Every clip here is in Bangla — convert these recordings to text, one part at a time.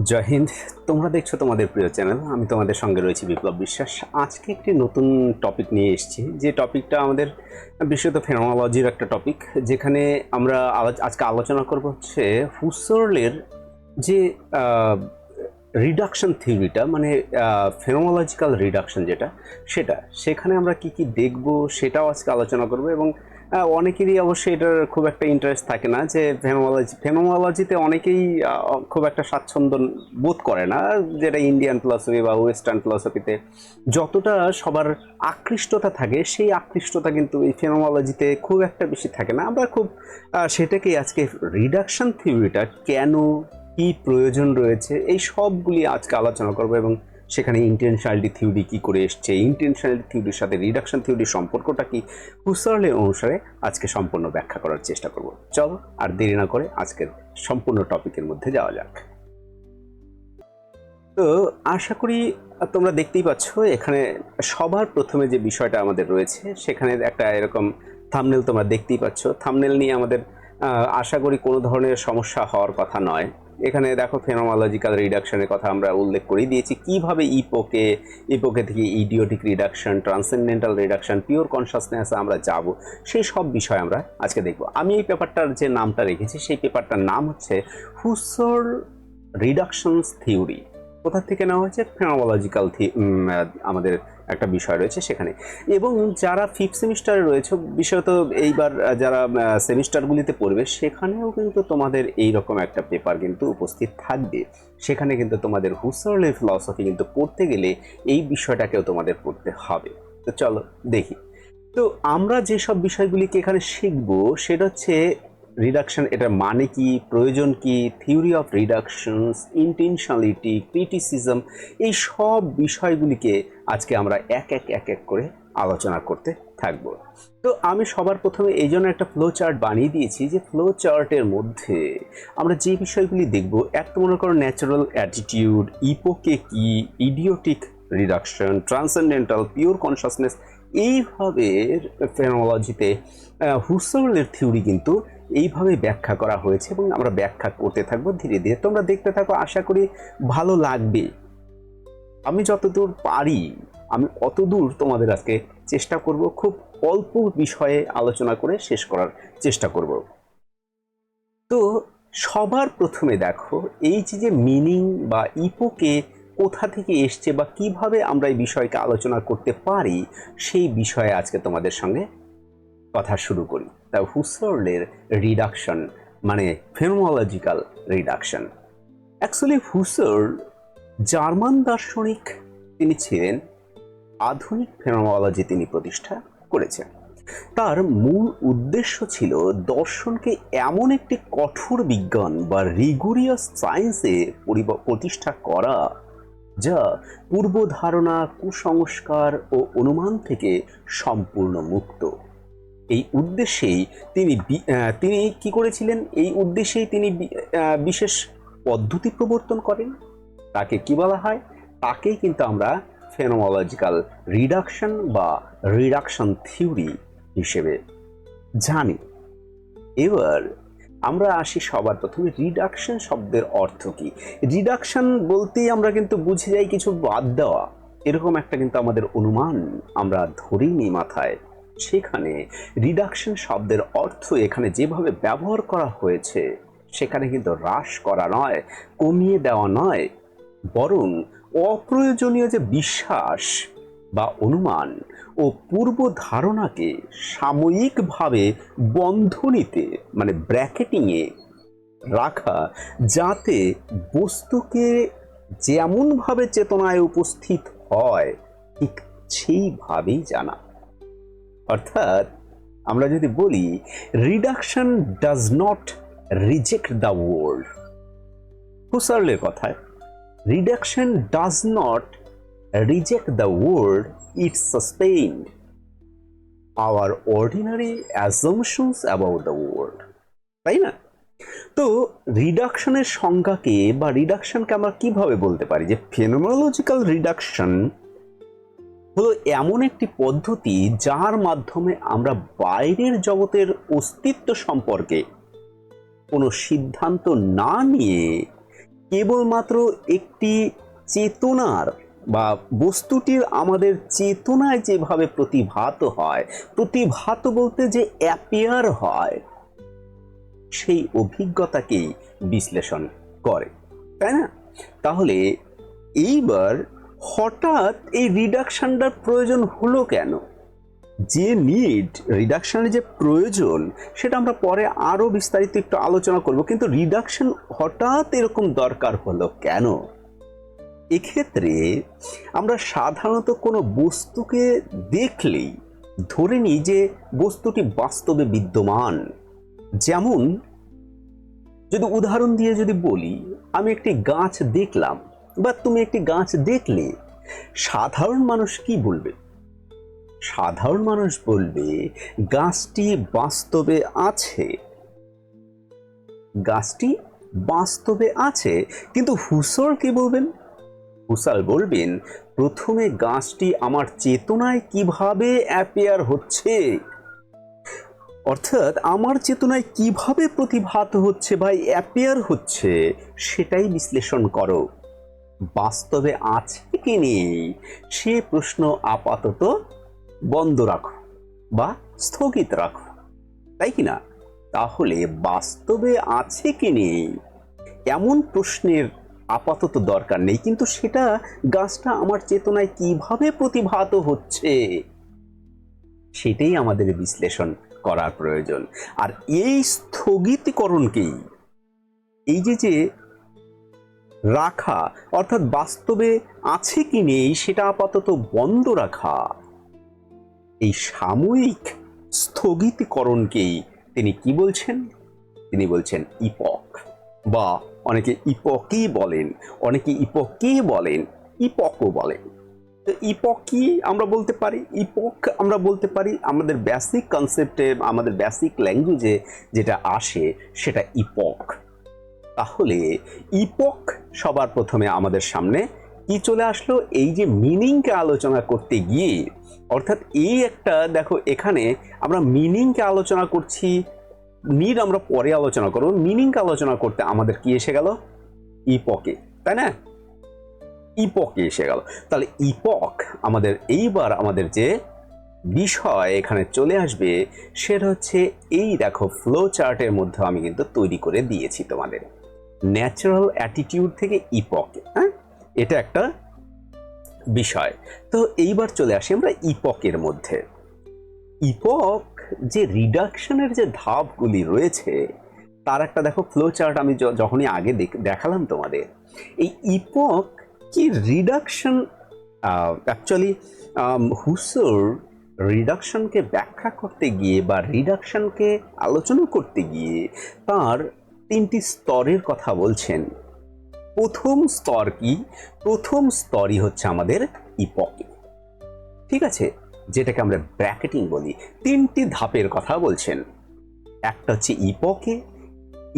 জয় হিন্দ। তোমরা দেখছো তোমাদের প্রিয় চ্যানেল, আমি তোমাদের সঙ্গে রয়েছি বিপ্লব বিশ্বাস। আজকে একটি নতুন টপিক নিয়ে এসেছি, যে টপিকটা আমাদের বিশেষত ফেনোমোলজির একটা টপিক, যেখানে আমরা আজকে আলোচনা করব হচ্ছে হুসের্লের যে রিডাকশন থিওরিটা, মানে ফেনোমোলজিক্যাল রিডাকশন যেটা, সেখানে আমরা কি কি দেখব সেটাও আজকে আলোচনা করব। এবং অনেকেরই অবশ্যই এটার খুব একটা ইন্টারেস্ট থাকে না, যে ফেনোমোলজিতে অনেকেই খুব একটা স্বাচ্ছন্দ্য বোধ করে না, যেটা ইন্ডিয়ান ফিলসফি বা ওয়েস্টার্ন ফিলসফিতে যতটা সবার আকৃষ্টতা থাকে, সেই আকৃষ্টতা কিন্তু এই ফেনোমোলজিতে খুব একটা বেশি থাকে না। আমরা খুব সেটাকেই আজকে রিডাকশন থিওরিটা কেন, কি প্রয়োজন রয়েছে, এই সবগুলি আজকে আলোচনা করব। এবং সেখানে ইন্টেনশনালিটি থিওরি কি করে এসছে, ইন্টেনশনালিটি থিওরির সাথে রিডাকশন থিওরির সম্পর্কটা কি, হুসার্লের অনুসারে আজকে সম্পূর্ণ ব্যাখ্যা করার চেষ্টা করব। চলো আর দেরি না করে আজকের সম্পূর্ণ টপিকের মধ্যে যাওয়া যাক। তো আশা করি তোমরা দেখতেই পাচ্ছ, এখানে সবার প্রথমে যে বিষয়টা আমাদের রয়েছে, সেখানে একটা এরকম থাম্বনেল তোমরা দেখতেই পাচ্ছ। থাম্বনেল নিয়ে আমাদের আশা করি কোনো ধরনের সমস্যা হওয়ার কথা নয়। এখানে দেখো, ফেনোমোলজিক্যাল রিডাকশনের কথা আমরা উল্লেখ করে দিয়েছি, কিভাবে ইপোকে থেকে idiotic reduction, transcendental reduction, pure consciousness আমরা যাব, সেই সব বিষয় আমরা আজকে দেখব। আমি এই পেপারটার যে নামটা রেখেছি, সেই পেপারটার নাম হচ্ছে হুসার্ল রিডাকশনস থিওরি। কোথা থেকে নেওয়া হয়েছে? ফেনোমোলজিক্যাল আমাদের একটা বিষয় রয়েছে সেখানে। এবং যারা ফিফথ সেমিস্টারে রয়েছে, বিশেষত এইবার যারা সেমিস্টারগুলিতে পড়বে, সেখানেও কিন্তু তোমাদের এই রকম একটা পেপার কিন্তু উপস্থিত থাকবে। সেখানে কিন্তু তোমাদের হুসার্লের ফিলসফি কিন্তু পড়তে গেলে এই বিষয়টাকেও তোমাদের পড়তে হবে। তো চলো দেখি। তো আমরা যেসব বিষয়গুলিকে এখানে শিখবো, সেটা হচ্ছে রিডাকশন, এটার মানে কি, প্রয়োজন কি, থিওরি অফ রিডাকশনস, ইন্টেনশনালিটি, ক্রিটিসিজম, এই সব বিষয়গুলিকে আজকে আমরা এক এক করে আলোচনা করতে থাকব। তো আমি সবার প্রথমে এই জন্য একটা ফ্লো চার্ট বানিয়ে দিয়েছি, যে ফ্লো চার্টের মধ্যে আমরা যে বিষয়গুলি দেখব, একটা মনে করো ন্যাচারাল অ্যাটিটিউড, ইপোকে কি, idiotic reduction, transcendental, pure consciousness, এইভাবে ফেনোমোলজিতে হুসার্লের থিওরি কিন্তু এইভাবে ব্যাখ্যা করা হয়েছে, এবং আমরা ব্যাখ্যা করতে থাকবো ধীরে ধীরে। তোমরা দেখতে থাকো, আশা করি ভালো লাগবে। আমি যতদূর পারি, আমি অতদূর তোমাদের আজকে চেষ্টা করব, খুব অল্প বিষয়ে আলোচনা করে শেষ করার চেষ্টা করব। তো সবার প্রথমে দেখো, এই যে মিনিং বা ইপোকে কোথা থেকে এসছে বা কিভাবে আমরা এই বিষয়কে আলোচনা করতে পারি, সেই বিষয়ে আজকে তোমাদের সঙ্গে কথা শুরু করি। তা হুসার্লের রিডাকশন মানে ফেনোমোলজিক্যাল রিডাকশন। অ্যাকচুয়ালি হুসার্ল জার্মান দার্শনিক, তিনি ছিলেন। আধুনিক ফেনোমোলজি তিনি প্রতিষ্ঠা করেছেন। তার মূল উদ্দেশ্য ছিল দর্শনকে এমন একটি কঠোর বিজ্ঞান বা রিগুরিয়াস সায়েন্সে প্রতিষ্ঠা করা, যা পূর্বধারণা, কুসংস্কার ও অনুমান থেকে সম্পূর্ণ মুক্ত। এই উদ্দেশ্যেই তিনি কি করেছিলেন? এই উদ্দেশ্যেই তিনি বিশেষ পদ্ধতি প্রবর্তন করেন। তাকে কি বলা হয়? তাকেই কিন্তু আমরা ফেনোমোলজিক্যাল রিডাকশন বা রিডাকশন থিওরি হিসেবে জানি। এবার আমরা আসি সবার প্রথমে, রিডাকশন শব্দের অর্থ কি। রিডাকশন বলতেই আমরা কিন্তু বুঝে যাই কিছু বাদ দেওয়া, এরকম একটা কিন্তু আমাদের অনুমান আমরা ধরেই নিই মাথায়। সেখানে রিডাকশন শব্দের অর্থ এখানে যেভাবে ব্যবহার করা হয়েছে, সেখানে কিন্তু হ্রাস করা নয়, কমিয়ে দেওয়া নয়, বরং অপ্রয়োজনীয় যে বিশ্বাস বা অনুমান ও পূর্ব ধারণাকে সাময়িকভাবে বন্ধনীতে, মানে ব্র্যাকেটিংয়ে রাখা, যাতে বস্তুকে যেমনভাবে চেতনায় উপস্থিত হয় ঠিক সেইভাবেই জানা। অর্থাৎ আমরা যদি বলি, reduction does not reject the world, হুসার্লের কথায়, reduction does not reject the world, it suspend our ordinary assumptions about the world. তাই না? তো রিডাকশনের সংজ্ঞাকে বা রিডাকশনকে আমরা কিভাবে বলতে পারি, যে ফেনোমেনোলজিক্যাল রিডাকশন হলো এমন একটি পদ্ধতি, যার মাধ্যমে আমরা বাইরের জগতের অস্তিত্ব সম্পর্কে কোনো সিদ্ধান্ত না নিয়ে কেবলমাত্র একটি চেতনার বা বস্তুটির আমাদের চেতনায় যেভাবে প্রতিভাত হয়, প্রতিভাত বলতে যে অ্যাপিয়ার হয়, সেই অভিজ্ঞতাকেই বিশ্লেষণ করে, তাই না? তাহলে এইবার হঠাৎ এই রিডাকশনটার প্রয়োজন হলো কেন? যে নিড, রিডাকশনের যে প্রয়োজন, সেটা আমরা পরে আরো বিস্তারিত একটু আলোচনা করব, কিন্তু রিডাকশন হঠাৎ এরকম দরকার হলো কেন? এক্ষেত্রে আমরা সাধারণত কোনো বস্তুকে দেখলেই ধরে নিই যে বস্তুটি বাস্তবে বিদ্যমান। যেমন যদি উদাহরণ দিয়ে যদি বলি, আমি একটি গাছ দেখলাম বা তুমি একটি গাছ দেখলে, সাধারণ মানুষ কি বলবে? সাধারণ মানুষ বলবে গাছটি বাস্তবে আছে, গাছটি বাস্তবে আছে। কিন্তু হুসর কি বলবেন? হুসাল বলবেন প্রথমে গাছটি আমার চেতনায় কিভাবে অ্যাপিয়ার হচ্ছে, অর্থাৎ আমার চেতনায় কিভাবে প্রতিভাত হচ্ছে বা অ্যাপিয়ার হচ্ছে, সেটাই বিশ্লেষণ করো। বাস্তবে আছে কি নেই সে প্রশ্ন আপাতত বন্ধ রাখো বা স্থগিত রাখো, তাই কি না? তাহলে বাস্তবে আছে কি নেই এমন প্রশ্নের আপাতত দরকার নেই, কিন্তু সেটা গাছটা আমার চেতনায় কিভাবে প্রতিভাত হচ্ছে সেটাই আমাদের বিশ্লেষণ করার প্রয়োজন। আর এই স্থগিতকরণকেই, এই যে রাখা, অর্থাৎ বাস্তবে আছে কি নেই সেটা আপাতত বন্ধ রাখা, এই সাময়িক স্থগিতকরণকেই তিনি কি বলছেন? তিনি বলছেন ইপক, বা অনেকে ইপকই বলেন, অনেকে ইপকই বলেন, ইপকও বলেন। তো ইপক কি আমরা বলতে পারি? ইপক আমরা বলতে পারি আমাদের বেসিক কনসেপ্টে, আমাদের বেসিক ল্যাঙ্গুয়েজে যেটা আসে সেটা ইপক। তাহলে ইপক সবার প্রথমে আমাদের সামনে কি চলে আসলো? এই যে মিনিংকে আলোচনা করতে গিয়ে, অর্থাৎ এই একটা দেখো এখানে আমরা মিনিংকে আলোচনা করছি, নিড আমরা পরে আলোচনা করব, মিনিংকে আলোচনা করতে আমাদের কি এসে গেল? ইপকে, তাই না? ইপকে এসে গেল। তাহলে ইপক আমাদের এইবার আমাদের যে বিষয় এখানে চলে আসবে সেটা হচ্ছে এই দেখো ফ্লো চার্টের মধ্যে আমি কিন্তু তৈরি করে দিয়েছি তোমাদের, ন্যাচারাল অ্যাটিটিউড থেকে ইপকে। হ্যাঁ, এটা একটা বিষয়। তো এইবার চলে আসি আমরা ইপকের মধ্যে। ইপক যে রিডাকশনের যে ধাপগুলি রয়েছে তার একটা দেখো ফ্লো চার্ট আমি যখনই আগে দেখালাম তোমাদের, এই ইপক কি রিডাকশন অ্যাকচুয়ালি হুসর রিডাকশনকে ব্যাখ্যা করতে গিয়ে বা রিডাকশনকে আলোচনা করতে গিয়ে তার তিনটি স্তরের কথা বলছেন। প্রথম স্তর কি? প্রথম স্তরই হচ্ছে আমাদের ইপকে, ঠিক আছে, যেটাকে আমরা ব্র্যাকেটিং বলি। তিনটি ধাপের কথা বলছেন, একটা হচ্ছে ইপকে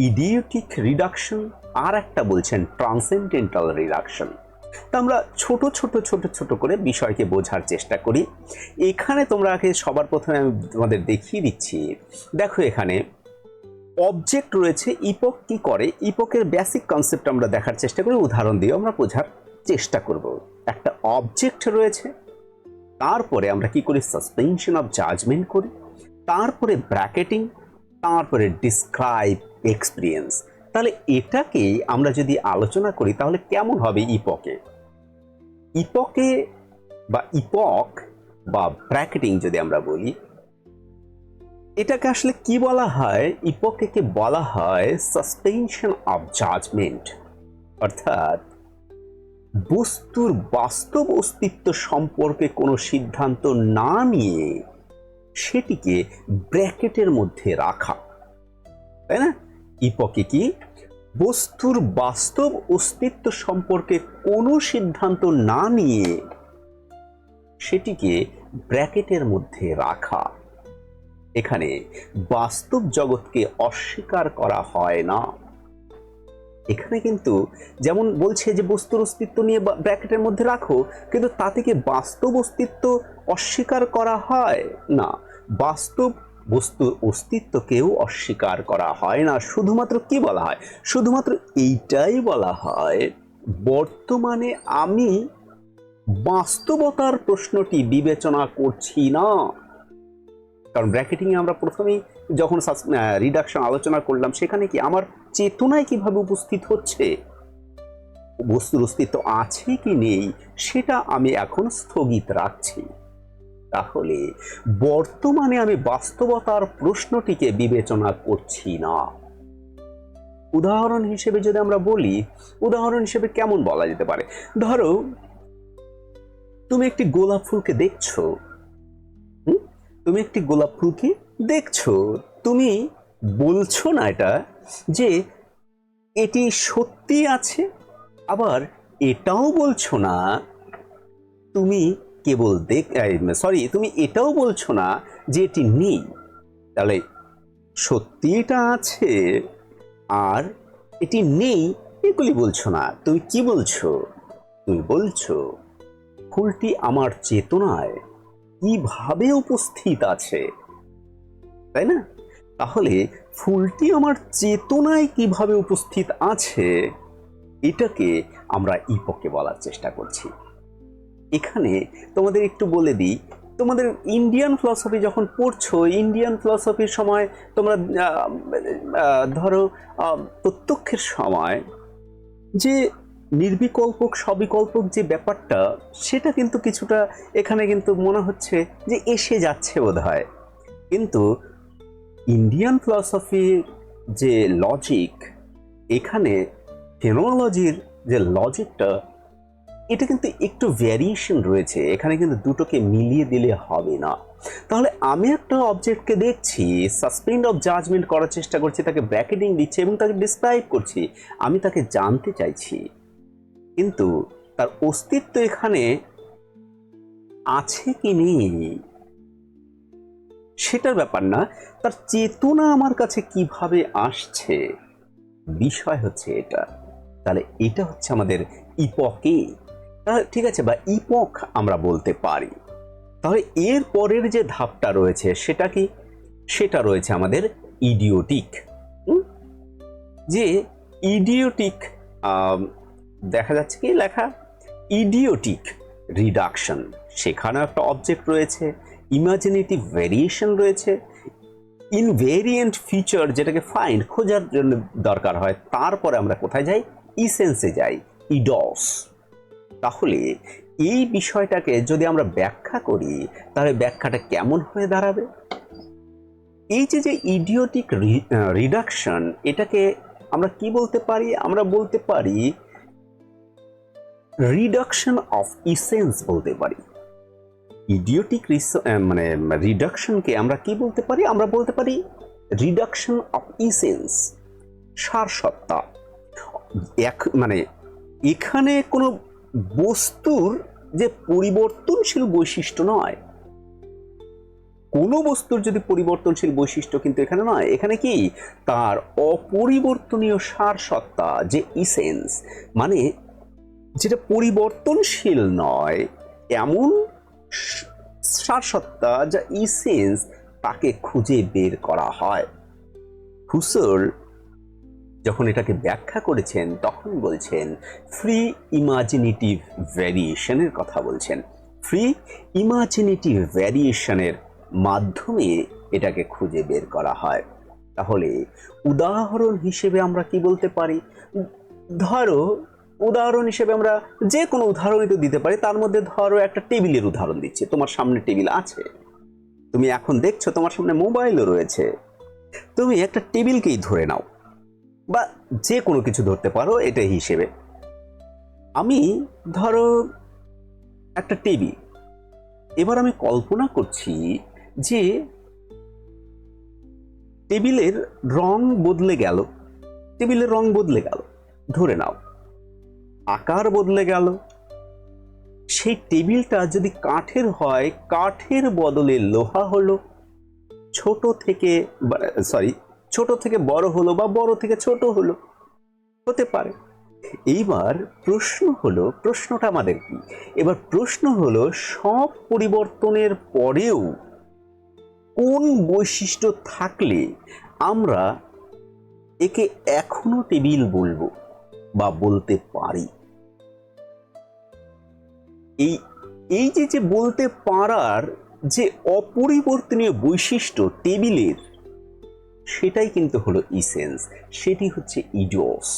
ইডিওটিক রিডাকশন, আর একটা বলছেন ট্রান্সেন্ডেন্টাল রিডাকশন। তা আমরা ছোট ছোট ছোট ছোট করে বিষয়কে বোঝার চেষ্টা করি। এখানে তোমরা আগে সবার প্রথমে আমি তোমাদের দেখিয়ে দিচ্ছি, দেখো এখানে অবজেক্ট রয়েছে। ইপক কি করে, ইপকের বেসিক কনসেপ্ট আমরা দেখার চেষ্টা করি, উদাহরণ দিয়ে আমরা বোঝার চেষ্টা করব। একটা অবজেক্ট রয়েছে, তারপরে আমরা কি করি? সাসপেনশন অফ জাজমেন্ট করি, তারপরে ব্র্যাকেটিং, তারপরে ডিসক্রাইব এক্সপিরিয়েন্স। তাহলে এটাকে আমরা যদি আলোচনা করি তাহলে কেমন হবে ইপকে? ইপকে বা ইপক বা ব্র্যাকেটিং যদি আমরা বলি, এটাকে আসলে কি বলা হয়? ইপকে বলা হয় সাসপেনশন অফ জাজমেন্ট, অর্থাৎ বস্তুর বাস্তব অস্তিত্ব সম্পর্কে কোনো সিদ্ধান্ত না নিয়ে সেটিকে ব্র্যাকেটের মধ্যে রাখা, তাই না? ইপকে কি? বস্তুর বাস্তব অস্তিত্ব সম্পর্কে কোনো সিদ্ধান্ত না নিয়ে সেটিকে ব্র্যাকেটের মধ্যে রাখা। এখানে বাস্তব জগৎকে অস্বীকার করা হয় না। এখানে কিন্তু যেমন বলছে যে বস্তুর অস্তিত্ব নিয়ে ব্র্যাকেটের মধ্যে রাখো, কিন্তু তা থেকে বাস্তব অস্তিত্ব অস্বীকার করা হয় না। বাস্তব বস্তুর অস্তিত্বকেও অস্বীকার করা হয় না। শুধুমাত্র কি বলা হয়? শুধুমাত্র এইটাই বলা হয়, বর্তমানে আমি বাস্তবতার প্রশ্নটি বিবেচনা করছি না। কারণ ব্র্যাকেটিংয়ে আমরা প্রথমেই যখন রিডাকশন আলোচনা করলাম, সেখানে কি আমার চেতনায় কিভাবে উপস্থিত হচ্ছে, বস্তুর অস্তিত্ব আছে কি নেই, সেটা আমি এখন স্থগিত রাখছি। তাহলে বর্তমানে আমি বাস্তবতার প্রশ্নটিকে বিবেচনা করছি না। উদাহরণ হিসেবে যদি আমরা বলি, উদাহরণ হিসেবে কেমন বলা যেতে পারে? ধরো তুমি একটি গোলাপ ফুলকে দেখছো, তুমি একটি গোলাপ ফুলকে দেখছো, তুমি বলছো না এটা যে এটি সত্যি আছে, আবার এটাও বলছো না তুমি কেবল তুমি এটাও বলছো না যে এটি নেই। তাহলে সত্যি এটা আছে আর এটি নেই এগুলি বলছো না, তুমি কি বলছো? তুমি বলছো ফুলটি আমার চেতনায় কিভাবে উপস্থিত আছে, তাই না? তাহলে ফুলটি আমার চেতনায় কিভাবে উপস্থিত আছে, এটাকে আমরা ইপকে বলার চেষ্টা করছি। এখানে তোমাদের একটু বলে দিই, তোমাদের ইন্ডিয়ান ফিলসফি যখন পড়ছো, ইন্ডিয়ান ফিলসফির সময় তোমরা ধরো প্রত্যক্ষের সময় যে নির্বিকল্পক সবিকল্পক যে ব্যাপারটা, সেটা কিন্তু কিছুটা এখানে কিন্তু মনে হচ্ছে যে এসে যাচ্ছে বোধহয়। কিন্তু ইন্ডিয়ান ফিলসফির যে লজিক, এখানে ফেনোলজির যে লজিকটা, এটা কিন্তু একটু ভ্যারিয়েশন রয়েছে এখানে, কিন্তু দুটোকে মিলিয়ে দিলে হবে না। তাহলে আমি একটা অবজেক্টকে দেখছি, সাসপেন্ড অফ জাজমেন্ট করার চেষ্টা করছি, তাকে ব্র্যাকেটিং দিচ্ছি এবং তাকে ডিসক্রাইব করছি, আমি তাকে জানতে চাইছি, কিন্তু তার অস্তিত্ব এখানে আছে কি নেই সেটার ব্যাপার না, তার চেতনা আমার কাছে কিভাবে আসছে, বিষয় হচ্ছে এটা। তাহলে এটা হচ্ছে আমাদের ইপকে, ঠিক আছে, বা ইপক আমরা বলতে পারি। তাহলে এর পরের যে ধাপটা রয়েছে সেটা কি? সেটা রয়েছে আমাদের ইডিওটিক। যে ইডিওটিক, দেখা যাচ্ছে কি লেখা, ইডিওটিক রিডাকশন। সেখানে একটা অবজেক্ট রয়েছে, ইমাজিনেটিভ ভেরিয়েশন রয়েছে, ইনভেরিয়েন্ট ফিচার যেটাকে ফাইন্ড খোঁজার জন্য দরকার হয়, তারপরে আমরা কোথায় যাই? ইসেন্সে যাই, ইডস। তাহলে এই বিষয়টাকে যদি আমরা ব্যাখ্যা করি, তাহলে ব্যাখ্যাটা কেমন হয়ে দাঁড়াবে? এই যে ইডিওটিক রিডাকশন, এটাকে আমরা কি বলতে পারি? আমরা বলতে পারি রিডাকশন অফ ইসেন্স বলতে পারি। ইডিওটিক মানে রিডাকশনকে আমরা কি বলতে পারি? আমরা বলতে পারি রিডাকশন অফ ইসেন্স, সারসত্তা। মানে এখানে কোনো বস্তুর যে পরিবর্তনশীল বৈশিষ্ট্য নয়, কোনো বস্তুর যদি পরিবর্তনশীল বৈশিষ্ট্য কিন্তু এখানে নয়, এখানে কি তার অপরিবর্তনীয় সারসত্তা, যে ইসেন্স, মানে যেটা পরিবর্তনশীল নয় এমন সারসত্তা, যা ইসেন্স, তাকে খুঁজে বের করা হয়। হুসেল যখন এটাকে ব্যাখ্যা করেছেন তখন বলছেন ফ্রি ইমাজিনেটিভ ভ্যারিয়েশনের কথা বলছেন। ফ্রি ইমাজিনেটিভ ভ্যারিয়েশনের মাধ্যমে এটাকে খুঁজে বের করা হয়। তাহলে উদাহরণ হিসেবে আমরা কি বলতে পারি? ধরো উদাহরণ হিসেবে আমরা যে কোনো উদাহরণই তো দিতে পারি, তার মধ্যে ধরো একটা টেবিলের উদাহরণ দিচ্ছি। তোমার সামনে টেবিল আছে, তুমি এখন দেখছো তোমার সামনে মোবাইলও রয়েছে, তুমি একটা টেবিলকেই ধরে নাও, বা যে কোনো কিছু ধরতে পারো এটা হিসেবে। আমি ধরো একটা টেবিল, এবার আমি কল্পনা করছি যে টেবিলের রং বদলে গেল, টেবিলের রং বদলে গেল, ধরে নাও আকার বদলে গেল। সেই টেবিলটা যদি কাঠের হয়, কাঠের বদলে লোহা হলো, ছোট থেকে বড় হলো, বা বড় থেকে ছোট হলো, হতে পারে। এইবার প্রশ্নটা আমাদের কি? এবার প্রশ্ন হলো, সব পরিবর্তনের পরেও কোন বৈশিষ্ট্য থাকলে আমরা একে এখনো টেবিল বলবো বা বলতে পারি। এই এই যে বলতে পারার যে অপরিবর্তনীয় বৈশিষ্ট্য টেবিলের, সেটাই কিন্তু হলো ইসেন্স, সেটি হচ্ছে ইডিওস।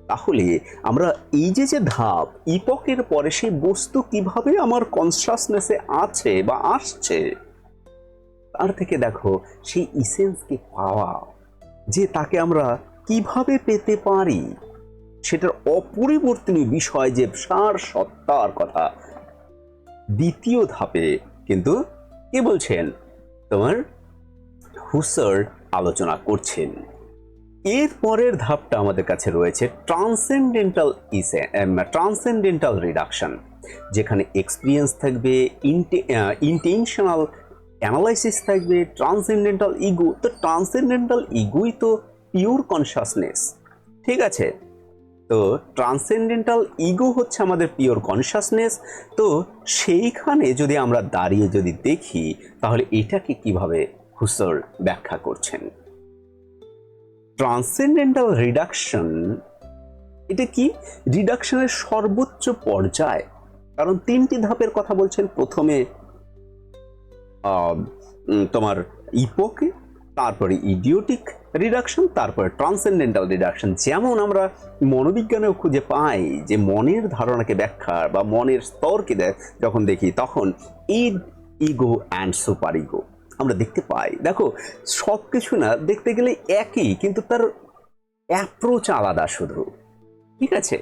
তাহলে আমরা এই যে ধাপ, ইপকের পরে সেই বস্তু কিভাবে আমার কনসাসনেসে আছে বা আসছে, তার থেকে দেখো সেই ইসেন্সকে পাওয়া, যে তাকে আমরা কিভাবে পেতে পারি, সেটার অপরিবর্তনীয় বিষয় যে সার সত্তার কথা দ্বিতীয় ধাপে কিন্তু কে বলছেন, তোমার হুসার্ড আলোচনা করছেন। এর পরের ধাপটা আমাদের কাছে রয়েছে ট্রান্সেন্ডেন্টাল রিডাকশন, যেখানে এক্সপিরিয়েন্স থাকবে, ইন্টেনশনাল অ্যানালাইসিস থাকবে, ট্রান্সেন্ডেন্টাল ইগো। তো ট্রান্সেন্ডেন্টাল ইগোই তো পিওর কনসাসনেস, ঠিক আছে? তো ট্রান্সেন্ডেন্টাল ইগো হচ্ছে আমাদের পিওর কনসাসনেস। তো সেইখানে যদি আমরা দাঁড়িয়ে যদি দেখি, তাহলে এটাকে কিভাবে হুসার্ড ব্যাখ্যা করছেন। ট্রান্সেন্ডেন্টাল রিডাকশন, এটা কি? রিডাকশনের সর্বোচ্চ পর্যায়, কারণ তিনটি ধাপের কথা বলছেন। প্রথমে তোমার ইপোকে, তারপরে ইডিওটিক রিডাকশন, তারপরে ট্রান্সেন্ডেন্টাল রিডাকশন। যেমন আমরা মনোবিজ্ঞানেও খুঁজে পাই যে মনের ধারণাকে ব্যাখ্যা বা মনের স্তরকে যখন দেখি, তখন ইড, ইগো অ্যান্ড সুপার ইগো আমরা দেখতে পাই। দেখো, সব কিছু না দেখতে গেলে একই, কিন্তু তার অ্যাপ্রোচ আলাদা শুধু, ঠিক আছে?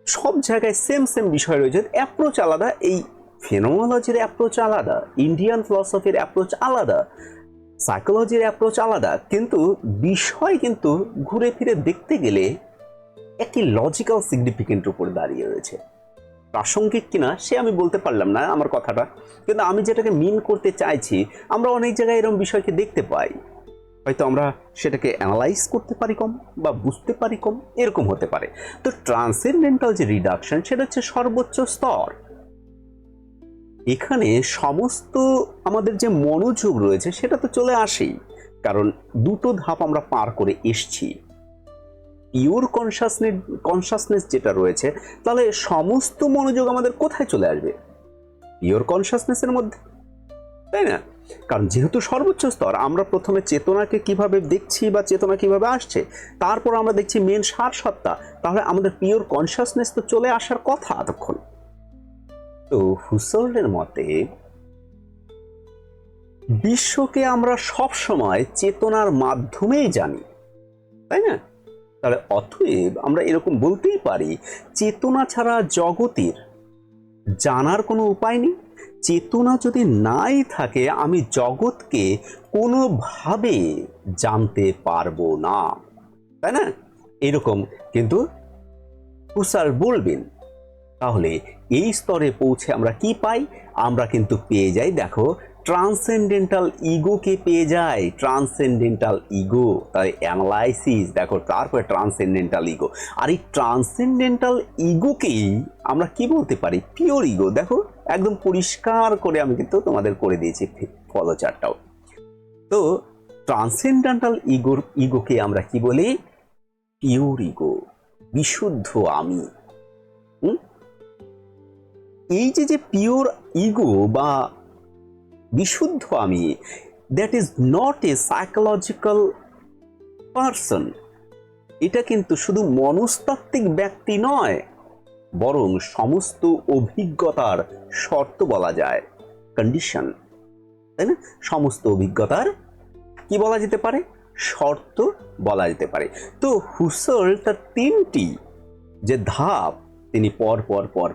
সব জায়গায় সেম বিষয় রয়েছে, অ্যাপ্রোচ আলাদা। এই ফেনোমেনোলজির অ্যাপ্রোচ আলাদা, ইন্ডিয়ান ফিলসফির অ্যাপ্রোচ আলাদা, সাইকোলজির অ্যাপ্রোচ আলাদা, কিন্তু বিষয় কিন্তু ঘুরে ফিরে দেখতে গেলে একই লজিক্যাল সিগনিফিকেন্ট উপর দাঁড়িয়ে রয়েছে। প্রাসঙ্গিক কিনা সে আমি বলতে পারলাম না আমার কথাটা, কিন্তু আমি যেটাকে মিন করতে চাইছি, আমরা অনেক জায়গায় এরকম বিষয়কে দেখতে পাই, হয়তো আমরা সেটাকে অ্যানালাইজ করতে পারি কম বা বুঝতে পারি কম, এরকম হতে পারে। তো ট্রান্সেন্ডেন্টাল যে রিডাকশন, সেটা হচ্ছে সর্বোচ্চ স্তর। এখানে সমস্ত আমাদের যে মনোযোগ রয়েছে সেটা তো চলে আসেই, কারণ দুটো ধাপ আমরা পার করে এসছি। পিওর কনসাসনেস যেটা রয়েছে, তাহলে সমস্ত মনোযোগ আমাদের কোথায় চলে আসবে? পিওর কনসাসনেসের মধ্যে, তাই না? কারণ যেহেতু সর্বোচ্চ স্তর, আমরা প্রথমে চেতনাকে কিভাবে দেখছি বা চেতনা কিভাবে আসছে, তারপর আমরা দেখছি মেন সার সত্তা, তাহলে আমাদের পিওর কনসাসনেস তো চলে আসার কথা এতক্ষণ। তো হুসার্ডের মতে বিশ্বকে আমরা সব সময় চেতনার মাধ্যমেই জানি, তাই না? তাহলে অতএব আমরা এরকম বলতেই পারি, চেতনা ছাড়া জগতের জানার কোনো উপায় নেই। চেতনা যদি নাই থাকে, আমি জগৎকে কোনোভাবে জানতে পারবো না, তাই না? এরকম কিন্তু হুসার্ড বলবেন। তাহলে এই স্তরে পৌঁছে আমরা কি পাই? আমরা কিন্তু পেয়ে যাই, দেখো, ট্রান্সেন্ডেন্টাল ইগোকে পেয়ে যাই। ট্রান্সেন্ডেন্টাল ইগো, তাই অ্যানালাইসিস, দেখো, তারপরে ট্রান্সেন্ডেন্টাল ইগো। আর এই ট্রান্সেন্ডেন্টাল ইগোকেই আমরা কি বলতে পারি? Pure ego. দেখো, একদম পরিষ্কার করে আমি কিন্তু তোমাদের করে দিয়েছি ফলোচার্টটাও। তো ট্রান্সেন্ডেন্টাল ইগোকে আমরা কি বলি? পিওর ইগো, বিশুদ্ধ আমি। এই যে পিওর ইগো বা বিশুদ্ধ আমি, that is not a psychological person. এটা কিন্তু শুধু মনস্তাত্ত্বিক ব্যক্তি নয়, বরং সমস্ত অভিজ্ঞতার শর্ত বলা যায়, কন্ডিশন, তাই না? সমস্ত অভিজ্ঞতার কি বলা যেতে পারে? শর্ত বলা যেতে পারে। তো হুসার্ড তার তিনটি যে ধাপ তিনি পর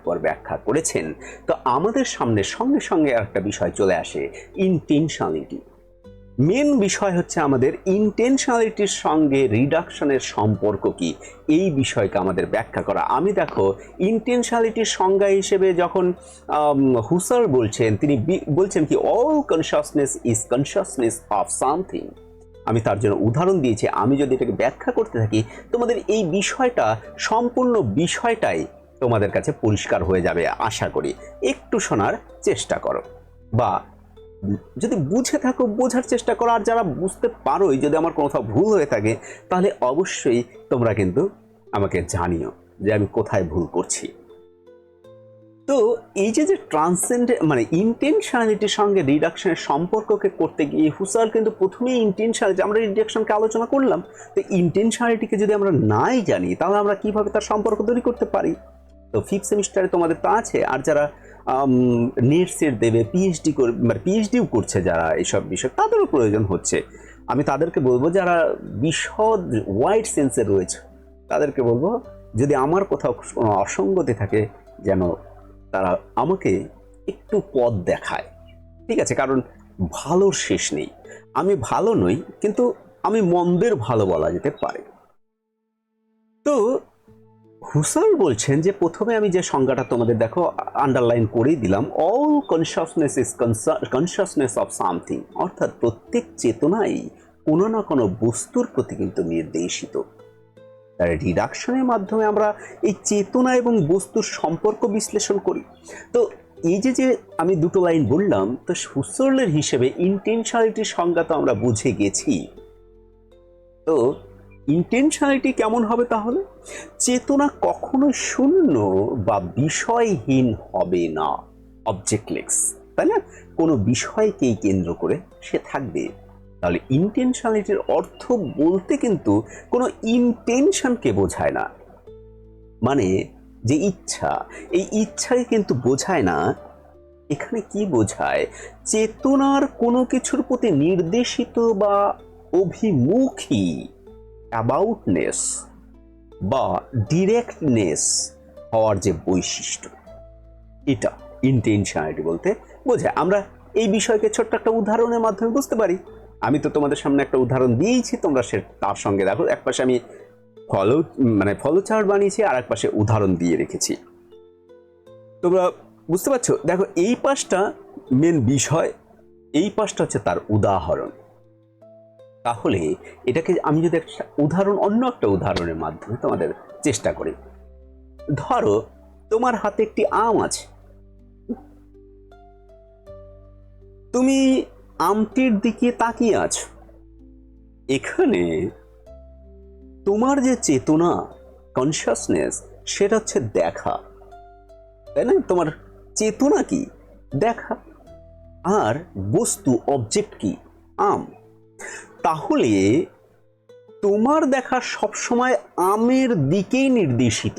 পর ব্যাখ্যা করেছেন। তো আমাদের সামনে সঙ্গে সঙ্গে একটা বিষয় চলে আসে, ইন্টেনশনালিটি। মেন বিষয় হচ্ছে আমাদের ইন্টেনশনালিটির সঙ্গে রিডাকশনের সম্পর্ক কি, এই বিষয়কে আমাদের ব্যাখ্যা করা। আমি দেখো, ইন্টেনশনালিটির সংজ্ঞা হিসেবে যখন হুসার্ড বলছেন, তিনি বলছেন কি, all consciousness is consciousness of something. আমি তার জন্য উদাহরণ দিয়েছি। আমি যদি এটাকে ব্যাখ্যা করতে থাকি, তোমাদের এই বিষয়টা, সম্পূর্ণ বিষয়টাই তোমাদের কাছে পরিষ্কার হয়ে যাবে আশা করি। একটু শোনার চেষ্টা করো, বা যদি বুঝে থাকো বোঝার চেষ্টা করো, আর যারা বুঝতে পারোই যদি আমার কোথাও ভুল হয়ে থাকে তাহলে অবশ্যই তোমরা কিন্তু আমাকে জানিও যে আমি কোথায় ভুল করছি। তো এই যে ট্রান্সেন্ড মানে ইন্টেনশনালিটির সঙ্গে রিডাকশনের সম্পর্ককে করতে গিয়ে হুসার্ল কিন্তু প্রথমেই ইন্টেনশনালিটি, আমরা রিডাকশনকে আলোচনা করলাম, তো ইন্টেনশনালিটিকে যদি আমরা নাই জানি তাহলে আমরা কিভাবে তার সম্পর্ক তৈরি করতে পারি। তো ফিফথ সেমিস্টারে তোমাদের তো আছে, আর যারা নেট সেট দেবে, পিএইচডি করে মানে পিএইচডিও করছে যারা এইসব বিষয়, তাদেরও প্রয়োজন হচ্ছে। আমি তাদেরকে বলবো যারা বিশদ ওয়াইড সেন্সে রয়েছে তাদেরকে বলবো যদি আমার কোথাও কোনো অসঙ্গতি থাকে যেন তারা আমাকে একটু পথ দেখায়, ঠিক আছে? কারণ ভালোর শেষ নেই, আমি ভালো নই কিন্তু আমি মন্দের ভালো বলা যেতে পারে। তো হুসার্ল বলছেন যে প্রথমে আমি যে সংজ্ঞাটা তোমাদের দেখো আন্ডারলাইন করেই দিলাম, all consciousness is consciousness of something, অর্থাৎ প্রত্যেক চেতনাই কোনো না কোনো বস্তুর প্রতি কিন্তু নির্দেশিত। তার রিডাকশনের মাধ্যমে আমরা এই চেতনা এবং বস্তুর সম্পর্ক বিশ্লেষণ করি। তো এই যে আমি দুটো লাইন বললাম, তো হুসার্লের হিসেবে ইন্টেনশনালিটির সংজ্ঞা তো আমরা বুঝে গেছি। তো ইন্টেনশনালিটি কেমন হবে তাহলে? চেতনা কখনোই শূন্য বা বিষয়হীন হবে না, অবজেক্টলেস, তাই না? কোনো বিষয়কেই কেন্দ্র করে সে থাকবে। তাহলে ইন্টেনশনালিটির অর্থ বলতে কিন্তু কোনো ইন্টেনশনকে বোঝায় না, মানে যে ইচ্ছা, এই ইচ্ছাকে কিন্তু বোঝায় না। এখানে কি বোঝায়? চেতনার কোনো কিছুর প্রতি নির্দেশিত বা অভিমুখী অ্যাবাউটনেস বা ডিরেক্টনেস হওয়ার যে বৈশিষ্ট্য, এটা ইন্টেনশনালিটি বলতে বোঝায়। আমরা এই বিষয়কে ছোট্ট একটা উদাহরণের মাধ্যমে বুঝতে পারি। আমি তো তোমাদের সামনে একটা উদাহরণ দিয়েছি, তোমরা সে তার সঙ্গে দেখো, এক পাশে আমি ফলো চার্ট বানিয়েছি, আর এক পাশে উদাহরণ দিয়ে রেখেছি। তোমরা বুঝতে পারছো? দেখো এই পাশটা মেন বিষয়, এই পাশটা হচ্ছে তার উদাহরণ। তাহলে এটাকে আমি যদি একটা উদাহরণ, অন্য একটা উদাহরণের মাধ্যমে তোমাদের চেষ্টা করি। ধরো তোমার হাতে একটি আম আছে, তুমি আমটির দিকে তাকিয়ে আছো। এখানে তোমার যে চেতনা, কনসাসনেস, সেটা হচ্ছে দেখা, তাই না? তোমার চেতনা কি? দেখা। আর বস্তু, অবজেক্ট কি? আম। তাহলে তোমার দেখা সবসময় আমের দিকেই নির্দেশিত।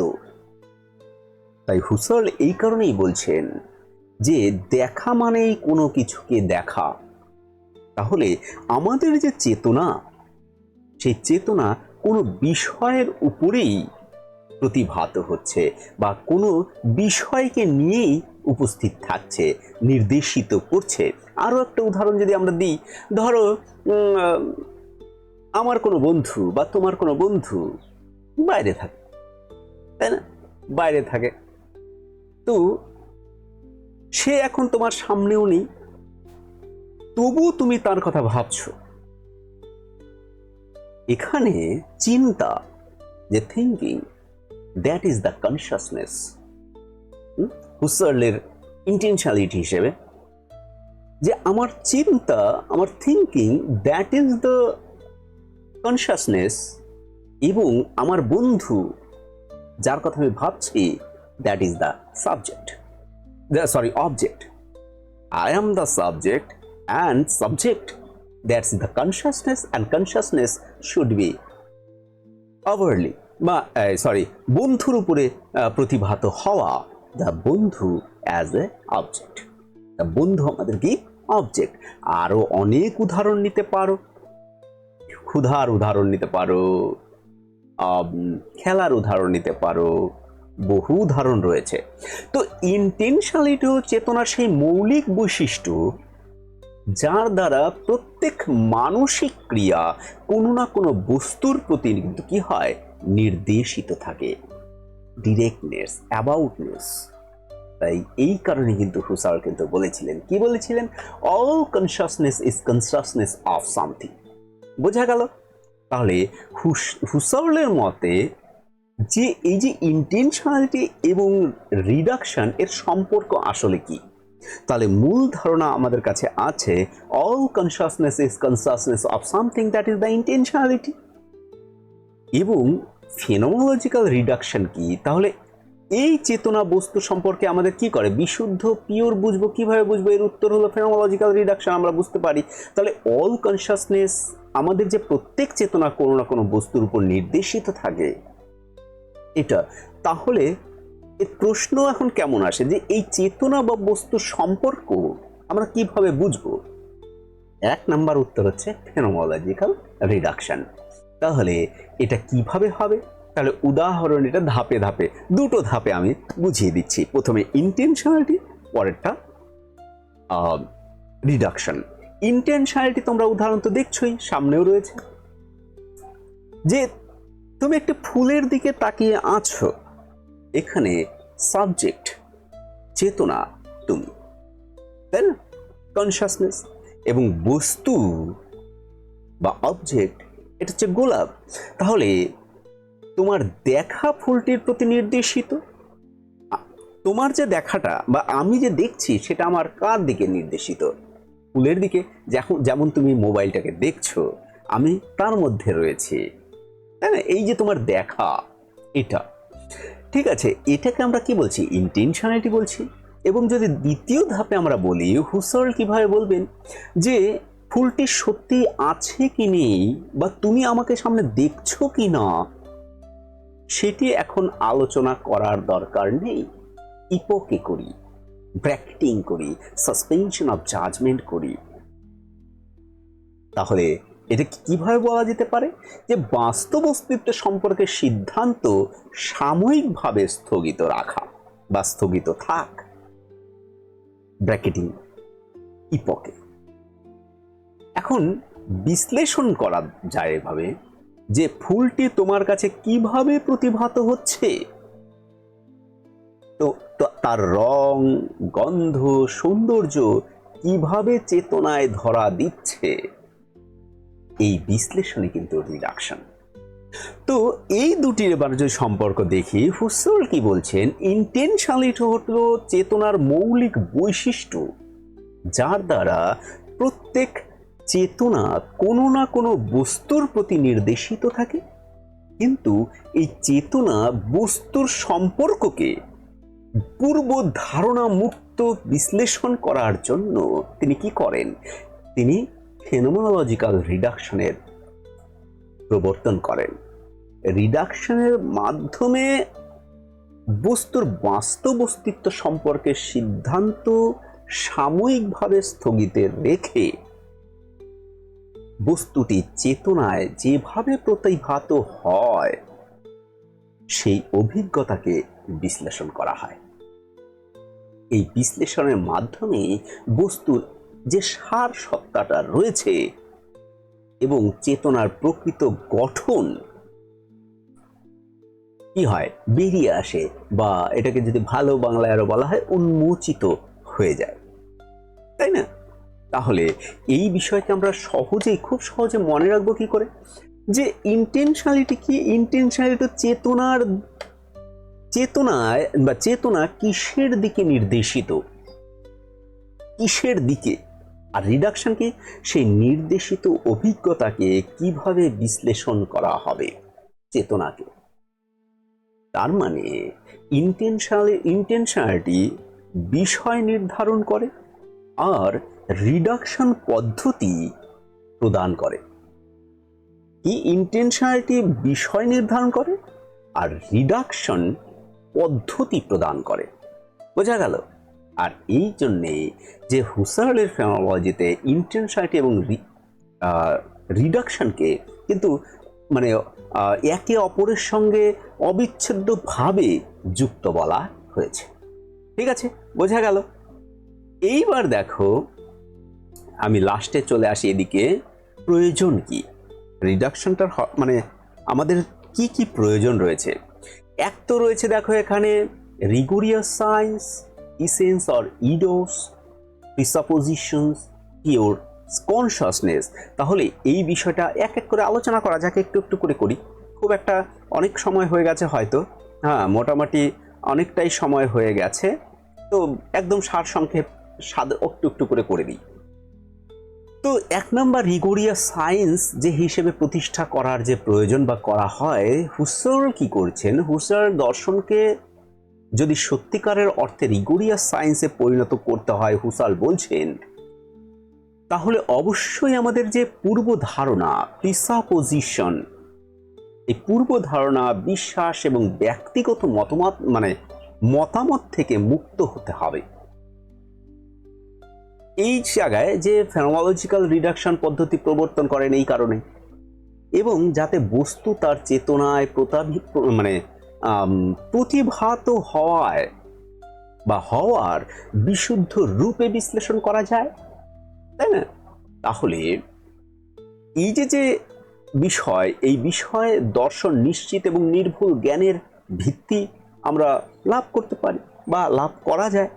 তাই হুসার্ল এই কারণেই বলছেন যে দেখা মানেই কোনো কিছুকে দেখা। তাহলে আমাদের যে চেতনা, সেই চেতনা কোনো বিষয়ের উপরেই প্রতিভাত হচ্ছে বা কোনো বিষয়কে নিয়েই উপস্থিত থাকছে, নির্দেশিত করছে। আরও একটা উদাহরণ যদি আমরা দিই, ধরো আমার কোনো বন্ধু বা তোমার কোনো বন্ধু বাইরে থাকে, তাই না? বাইরে থাকে, তো সে এখন তোমার সামনেও নেই, তবু তুমি তার কথা ভাবছো। এখানে চিন্তা, যে thinking, that is the consciousness. হুসার্লের ইন্টেনশনালিটি হিসেবে যে আমার চিন্তা, আমার thinking, that is the consciousness, এবং আমার বন্ধু যার কথা আমি ভাবছি, that is the subject, sorry object. I am the subject and subject, that's the consciousness, and consciousness should be overly বা বন্ধুর উপরে প্রতিভাত হওয়া, the বন্ধু as a object, the বন্ধু আমাদের কি? অবজেক্ট। আরো অনেক উদাহরণ নিতে পারো, ক্ষুধার উদাহরণ নিতে পারো, খেলার উদাহরণ নিতে পারো, বহু উদাহরণ রয়েছে। তো ইন্টেনশনালিটি চেতনার সেই মৌলিক বৈশিষ্ট্য যার দ্বারা প্রত্যেক মানসিক ক্রিয়া কোনো না কোনো বস্তুর প্রতি কিন্তু কি হয়? নির্দেশিত থাকে, ডিরেক্টনেস, অ্যাবাউটনেস। তাই এই কারণে কিন্তু হুসার্ল কিন্তু বলেছিলেন, কি বলেছিলেন? All consciousness is consciousness of something. বোঝা গেল? তাহলে হুসার্লের মতে যে এই যে ইন্টেনশনালিটি এবং রিডাকশন, এর সম্পর্ক আসলে কি? তাহলে মূল ধারণা আমাদের কাছে আছে, all consciousness is consciousness of something that is the intentionality. এবং ফেনোমেনোলজিক্যাল রিডাকশন কি? তাহলে এই চেতনা বস্তু সম্পর্কে আমাদের কি করে? বিশুদ্ধ পিওর বুঝবো, কিভাবে বুঝবো? এর উত্তর হলো ফেনোমেনোলজিক্যাল রিডাকশন। আমরা বুঝতে পারি তাহলে অল কনসাসনেস, আমাদের যে প্রত্যেক চেতনা কোনো না কোনো বস্তুর উপর নির্দেশিত থাকে এটা। তাহলে এর প্রশ্ন এখন কেমন আসে যে এই চেতনা বা বস্তুর সম্পর্ক আমরা কিভাবে বুঝবো? এক নাম্বার উত্তর হচ্ছে ফেনোমেনোলজিক্যাল রিডাকশন। তাহলে এটা কিভাবে হবে? তাহলে উদাহরণ, এটা ধাপে ধাপে, দুটো ধাপে আমি বুঝিয়ে দিচ্ছি। প্রথমে ইন্টেনশনালিটি, পরেরটা রিডাকশন। ইন্টেনশনালিটি তোমরা উদাহরণ তো দেখছোই, সামনেও রয়েছে, যে তুমি একটা ফুলের দিকে তাকিয়ে আছো, এখানে সাবজেক্ট চেতনা তুমি, তাই না? কনসাসনেস। এবং বস্তু বা অবজেক্ট এটা হচ্ছে গোলাপ। তাহলে তোমার দেখা ফুলটির প্রতি নির্দেশিত, তোমার যে দেখাটা বা আমি যে দেখছি সেটা আমার কার দিকে নির্দেশিত? ফুলের দিকে। যেমন তুমি মোবাইলটাকে দেখছো, আমি তার মধ্যে রয়েছি, তাই না? এই যে তোমার দেখা, এটা ঠিক আছে, এটাকে আমরা কি বলছি? ইন্টেনশনালিটি বলছি। এবং যদি দ্বিতীয় ধাপে আমরা বলি, হুসার্ল কিভাবে বলবেন যে ফুলটি সত্যি আছে কি নেই, বা তুমি আমাকে সামনে দেখছো কি না, সেটি এখন আলোচনা করার দরকার নেই। ইপোকে করি, ব্র্যাকেটিং করি, সাসপেনশন অফ জাজমেন্ট করি। তাহলে এটা কিভাবে বলা যেতে পারে যে বাস্তব অস্তিত্ব সম্পর্কে সিদ্ধান্ত সাময়িকভাবে স্থগিত রাখা বা স্থগিত থাক, ব্র্যাকেটিং, ইপোকে। এখন বিশ্লেষণ করা যায় এভাবে যে ফুলটি তোমার কাছে কিভাবে প্রতিভাত হচ্ছে। তো তার রং, গন্ধ, সৌন্দর্য কিভাবে চেতনায় ধরা দিচ্ছে, এই বিশ্লেষণে কিন্তু রিডাকশন। তো এই দুটির এবার যদি সম্পর্ক দেখি, হুসার্ল কি বলছেন? ইন্টেনশনালিটি হলো চেতনার মৌলিক বৈশিষ্ট্য, যার দ্বারা প্রত্যেক চেতনা কোনো না কোনো বস্তুর প্রতি নির্দেশিত থাকে। কিন্তু এই চেতনা বস্তুর সম্পর্ককে পূর্ব ধারণা মুক্ত বিশ্লেষণ করার জন্য তিনি কি করেন? তিনি ফেনোমেনোলজিক্যাল রিডাকশনের প্রবর্তন করেন। রিডাকশনের মাধ্যমে বস্তুর বাস্তব অস্তিত্ব সম্পর্কে সিদ্ধান্ত সাময়িকভাবে স্থগিত রেখে বস্তুটি চেতনায় যেভাবে প্রতিভাত হয় সেই অভিজ্ঞতাকে বিশ্লেষণ করা হয়। এই বিশ্লেষণের মাধ্যমে বস্তুর যে সার সত্তাটা রয়েছে এবং চেতনার প্রকৃত গঠন কি হয়, বেরিয়ে আসে, বা এটাকে যদি ভালো বাংলায় আরো বলা হয়, উন্মোচিত হয়ে যায়, তাই না? তাহলে এই বিষয়কে আমরা খুব সহজে মনে রাখবো কি করে? যে ইন্টেনশনালিটি কি? ইন্টেনশনালিটি চেতনায় বা চেতনা কিসের দিকে নির্দেশিত, কিসের দিকে। আর রিডাকশন কি? সেই নির্দেশিত অভিজ্ঞতাকে কিভাবে বিশ্লেষণ করা হবে চেতনাকে। তার মানে ইন্টেনশনালিটি বিষয় নির্ধারণ করে আর রিডাকশন পদ্ধতি প্রদান করে। কি? ইন্টেনশনালিটি বিষয় নির্ধারণ করে আর রিডাকশন পদ্ধতি প্রদান করে। বোঝা গেল? আর এই জন্যে যে হুসার্লের ফেনোমেনোলজিতে ইন্টেনশনালিটি এবং রিডাকশনকে কিন্তু মানে একে অপরের সঙ্গে অবিচ্ছেদ্যভাবে যুক্ত বলা হয়েছে। ঠিক আছে, বোঝা গেল? এইবার দেখো, আমি লাস্টে চলে আসি এদিকে, প্রয়োজন কি রিডাকশনটার, মানে আমাদের কি কি প্রয়োজন রয়েছে। এক তো রয়েছে দেখো এখানে rigorous science, essence or eidos, presuppositions, pure consciousness. তাহলে এই বিষয়টা এক এক করে আলোচনা করা যাক, একটু একটু করে করি। খুব একটা অনেক সময় হয়ে গেছে হয়তো, হ্যাঁ মোটামুটি অনেকটাই সময় হয়ে গেছে, তো একদম সারসংক্ষেপ একটু একটু করে দিই। তো 1 নম্বর রিগোরিয়াস সায়েন্স যে হিসেবে প্রতিষ্ঠা করার যে প্রয়োজন বা করা হয়, হুসার্ল কি করছেন, হুসার্ল দর্শনকে যদি সত্যিকারের অর্থে রিগোরিয়াস সায়েন্সে পরিণত করতে হয়, হুসার্ল বলছেন, তাহলে অবশ্যই আমাদের যে পূর্ব ধারণা, প্রিসাপোজিশন, এই পূর্ব ধারণা, বিশ্বাস এবং ব্যক্তিগত মতামত থেকে মুক্ত হতে হবে। এই জায়গায় যে ফেনোমেনোলজিক্যাল রিডাকশন পদ্ধতি প্রবর্তন করেন এই কারণে, এবং যাতে বস্তু তার চেতনায় প্রতিভাত হওয়ার বিশুদ্ধ রূপে বিশ্লেষণ করা যায়, তাই না? তাহলে এই যে বিষয়, এই বিষয়ে দর্শন নিশ্চিত এবং নির্ভুল জ্ঞানের ভিত্তি আমরা লাভ করতে পারি বা লাভ করা যায়।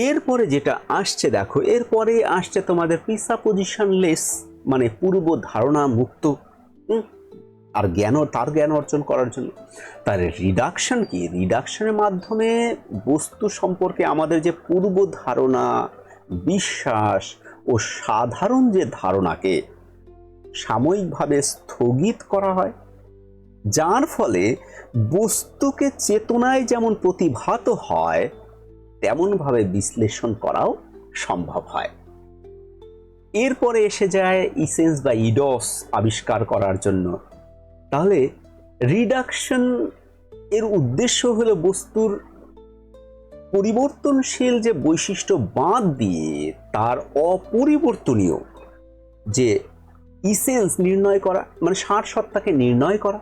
এরপরে যেটা আসছে দেখো, এরপরে আসছে তোমাদের প্রিসাপোজিশনলেস, মানে পূর্ব ধারণা মুক্ত আর তার জ্ঞান অর্জন করার জন্য। তার রিডাকশন কি? রিডাকশনের মাধ্যমে বস্তু সম্পর্কে আমাদের যে পূর্ব ধারণা, বিশ্বাস ও সাধারণ যে ধারণাকে সাময়িকভাবে স্থগিত করা হয়, যার ফলে বস্তুকে চেতনায় যেমন প্রতিভাত হয় তেমনভাবে বিশ্লেষণ করাও সম্ভব হয়। এরপরে এসে যায় ইসেন্স বা ইডস আবিষ্কার করার জন্য। তাহলে রিডাকশন এর উদ্দেশ্য হলো বস্তুর পরিবর্তনশীল যে বৈশিষ্ট্য বাদ দিয়ে তার অপরিবর্তনীয় যে ইসেন্স নির্ণয় করা, মানে সার সত্তাকে নির্ণয় করা,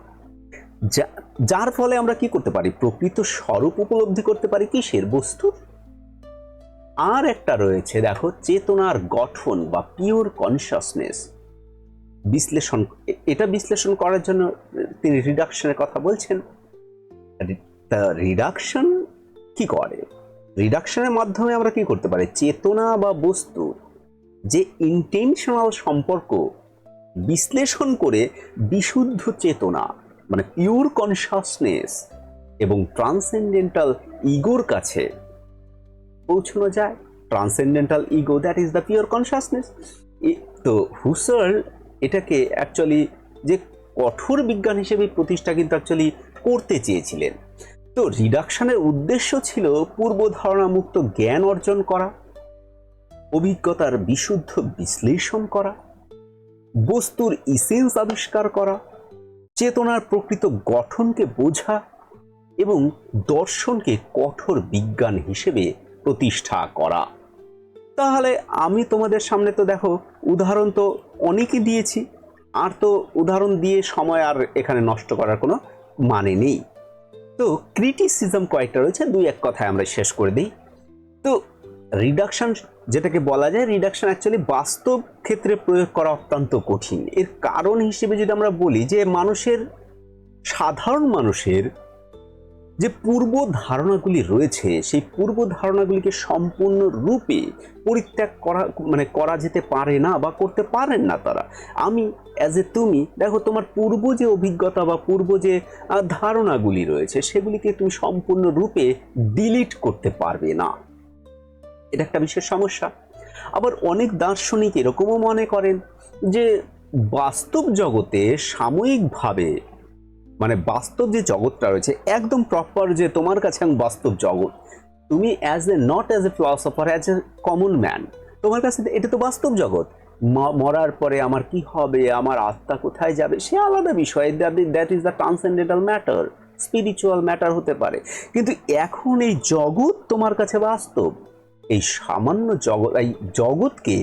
যার ফলে আমরা কি করতে পারি, প্রকৃত স্বরূপ উপলব্ধি করতে পারি কিসের, বস্তুর। আর একটা রয়েছে দেখো, চেতনার গঠন বা পিওর কনসাসনেস বিশ্লেষণ। এটা বিশ্লেষণ করার জন্য তিনি রিডাকশনের কথা বলছেন। রিডাকশন কি করে? রিডাকশনের মাধ্যমে আমরা কি করতে পারি, চেতনা বা বস্তুর যে ইন্টেনশনাল সম্পর্ক বিশ্লেষণ করে বিশুদ্ধ চেতনা, মানে পিওর কনসাসনেস এবং ট্রান্সেন্ডেন্টাল ইগোর কাছে পৌঁছানো যায়। Transcendental ego, that is the pure consciousness. তো হুসার্ল এটাকে অ্যাকচুয়ালি যে কঠোর বিজ্ঞান হিসেবে প্রতিষ্ঠা কিন্তু অ্যাকচুয়ালি করতে চেয়েছিলেন। তো রিডাকশনের উদ্দেশ্য ছিল পূর্ব ধারণা মুক্ত জ্ঞান অর্জন করা, অভিজ্ঞতার বিশুদ্ধ বিশ্লেষণ করা, বস্তুর ইসেন্স আবিষ্কার করা, চেতনার প্রকৃত গঠনকে বোঝা এবং দর্শনকে কঠোর বিজ্ঞান হিসেবে প্রতিষ্ঠা করা। তাহলে আমি তোমাদের সামনে তো দেখো উদাহরণ তো অনেকই দিয়েছি, আর তো উদাহরণ দিয়ে সময় আর এখানে নষ্ট করার কোনো মানে নেই। তো ক্রিটিসিজম কয়েকটা রয়েছে, দুই এক কথায় আমরা শেষ করে দিই। তো রিডাকশন যেটাকে বলা যায়, রিডাকশন অ্যাকচুয়ালি বাস্তব ক্ষেত্রে প্রয়োগ করা অত্যন্ত কঠিন। এর কারণ হিসেবে যদি আমরা বলি যে সাধারণ মানুষের যে পূর্ব ধারণাগুলি রয়েছে, সেই পূর্ব ধারণাগুলিকে সম্পূর্ণ রূপে পরিত্যাগ করা যেতে পারে না বা করতে পারেন না তারা। আমি তুমি দেখো, তোমার পূর্ব যে অভিজ্ঞতা বা পূর্ব যে ধারণাগুলি রয়েছে সেগুলিকে তুমি সম্পূর্ণ রূপে ডিলিট করতে পারবে না। এটা একটা বিশেষ সমস্যা। আবার অনেক দার্শনিক এরকমও মনে করেন যে বাস্তব জগতে সাময়িকভাবে, মানে বাস্তব যে জগৎটা রয়েছে একদম প্রপার, যে তোমার কাছে বাস্তব জগৎ, তুমি not as a philosopher, as a common man, তোমার কাছে এটা তো বাস্তব জগৎ। মরার পরে আমার কি হবে, আমার আত্মা কোথায় যাবে, সে আলাদা বিষয়, that is the transcendental matter, spiritual matter হতে পারে। কিন্তু এখন এই জগৎ তোমার কাছে বাস্তব। এই সামান্য জগৎকে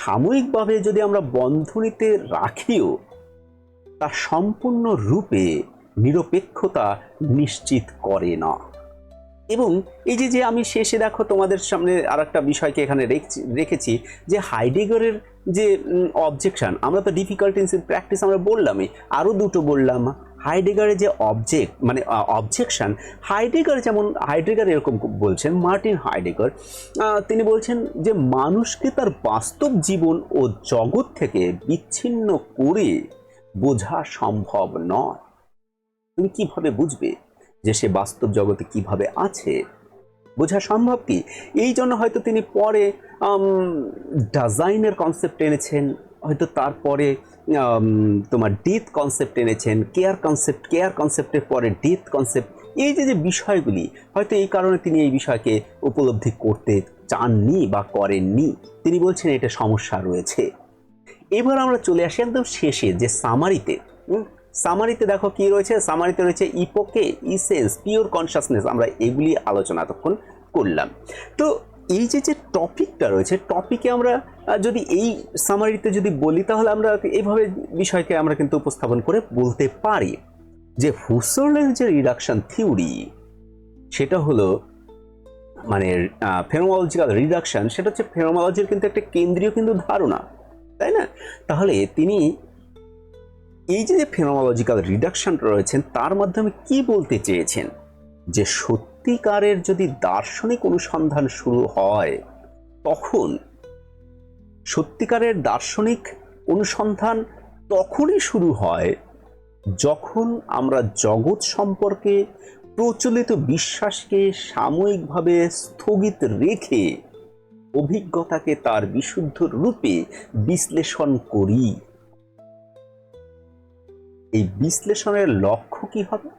সাময়িকভাবে যদি আমরা বন্ধনীতে রাখিও, তা সম্পূর্ণ রূপে নিরপেক্ষতা নিশ্চিত করে না। এবং এই যে আমি শেষে দেখো তোমাদের সামনে আর একটা বিষয়কে এখানে রেখেছি, যে হাইডেগারের যে অবজেকশন, আমরা তো ডিফিকাল্টিস ইন প্র্যাকটিস আমরা বললামই, আরও দুটো বললাম। হাইডেগারের যে অবজেকশন, হাইডেগার এরকম বলছেন, মার্টিন হাইডেগার, তিনি বলছেন যে মানুষকে তার বাস্তব জীবন ও জগৎ থেকে বিচ্ছিন্ন করে বোঝা সম্ভব নয়। তুমি কিভাবে বুঝবে যে সে বাস্তব জগতে কিভাবে আছে? বোঝা সম্ভব কি? এই জন্য হয়তো তিনি পরে ডিজাইনের কনসেপ্ট এনেছেন, হয়তো তারপরে তোমার ডেথ কনসেপ্ট এনেছেন, কেয়ার কনসেপ্টের পরে ডেথ কনসেপ্ট। এই যে যে বিষয়গুলি, হয়তো এই কারণে তিনি এই বিষয়কে উপলব্ধি করতে চাননি বা করেননি। তিনি বলছেন এটা সমস্যা রয়েছে। এবার আমরা চলে আসি একদম শেষে যে সামারিতে। সামারিতে দেখো কি রয়েছে, সামারিতে রয়েছে ইপোকে, ইসেন্স, পিওর কনসাসনেস। আমরা এগুলি আলোচনা এতক্ষণ করলাম। তো এই যে যে টপিকটা রয়েছে, টপিকে আমরা যদি এই সামারিতে যদি বলি, তাহলে আমরা এইভাবে বিষয়কে আমরা কিন্তু উপস্থাপন করে বলতে পারি যে হুসেলের যে রিডাকশন থিওরি, সেটা হলো মানে ফেনোমেনোলজিক্যাল রিডাকশন, সেটা হচ্ছে ফেনোমেনোলজির কিন্তু একটা কেন্দ্রীয় কিন্তু ধারণা, তাই না? তাহলে তিনি এই যে ফেনোমেনোলজিক্যাল রিডাকশন রয়েছেন, তার মাধ্যমে কি বলতে চেয়েছেন? যে সত্যিকারের যদি দার্শনিক অনুসন্ধান শুরু হয়, তখন সত্যিকারের দার্শনিক অনুসন্ধান তখনই শুরু হয় যখন আমরা জগৎ সম্পর্কে প্রচলিত বিশ্বাসকে সাময়িকভাবে স্থগিত রেখে অভিজ্ঞতাকে তার বিশুদ্ধ রূপে বিশ্লেষণ করি। এই বিশ্লেষণের লক্ষ্য কি হবে?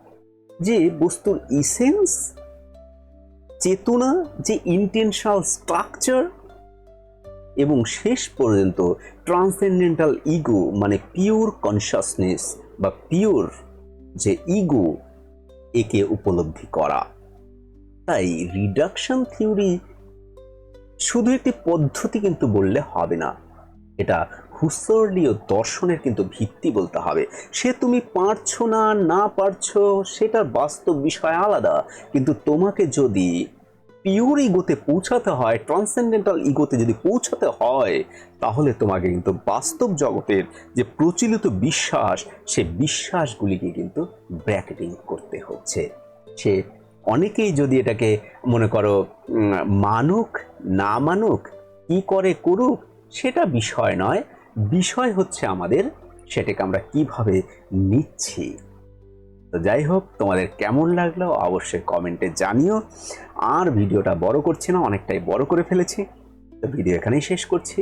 যে বস্তুর ইসেন্স, চেতনা, যে ইন্টেনশনাল স্ট্রাকচার, এবং শেষ পর্যন্ত ট্রান্সেন্ডেন্টাল ইগো, মানে পিওর কনসাসনেস বা পিওর যে ইগো, একে উপলব্ধি করা। তাই রিডাকশন থিওরি শুধু একটি পদ্ধতি কিন্তু বললে হবে না, এটা হুসেলীয় দর্শনের কিন্তু ভিত্তি বলতে হবে। সে তুমি পারছো না না পারছো সেটার বাস্তব বিষয় আলাদা, কিন্তু তোমাকে যদি পিওর ইগোতে পৌঁছাতে হয়, ট্রান্সেন্ডেন্টাল ইগোতে যদি পৌঁছাতে হয়, তাহলে তোমাকে কিন্তু বাস্তব জগতের যে প্রচলিত বিশ্বাস, সে বিশ্বাসগুলিকে কিন্তু ব্র্যাকেটিং করতে হচ্ছে। সে অনেকেই যদি এটাকে মনে করো মানুক না মানুক, কি করে করুক, সেটা বিষয় নয়। বিষয় হচ্ছে আমাদের সেটাকে আমরা কিভাবে নিচ্ছি। তো যাই হোক, তোমাদের কেমন লাগলো অবশ্যই কমেন্টে জানিও। আর ভিডিওটা বড় করছি না, অনেকটাই বড় করে ফেলেছি। তো ভিডিও এখানেই শেষ করছি।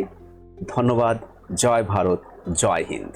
ধন্যবাদ। জয় ভারত, জয় হিন্দ।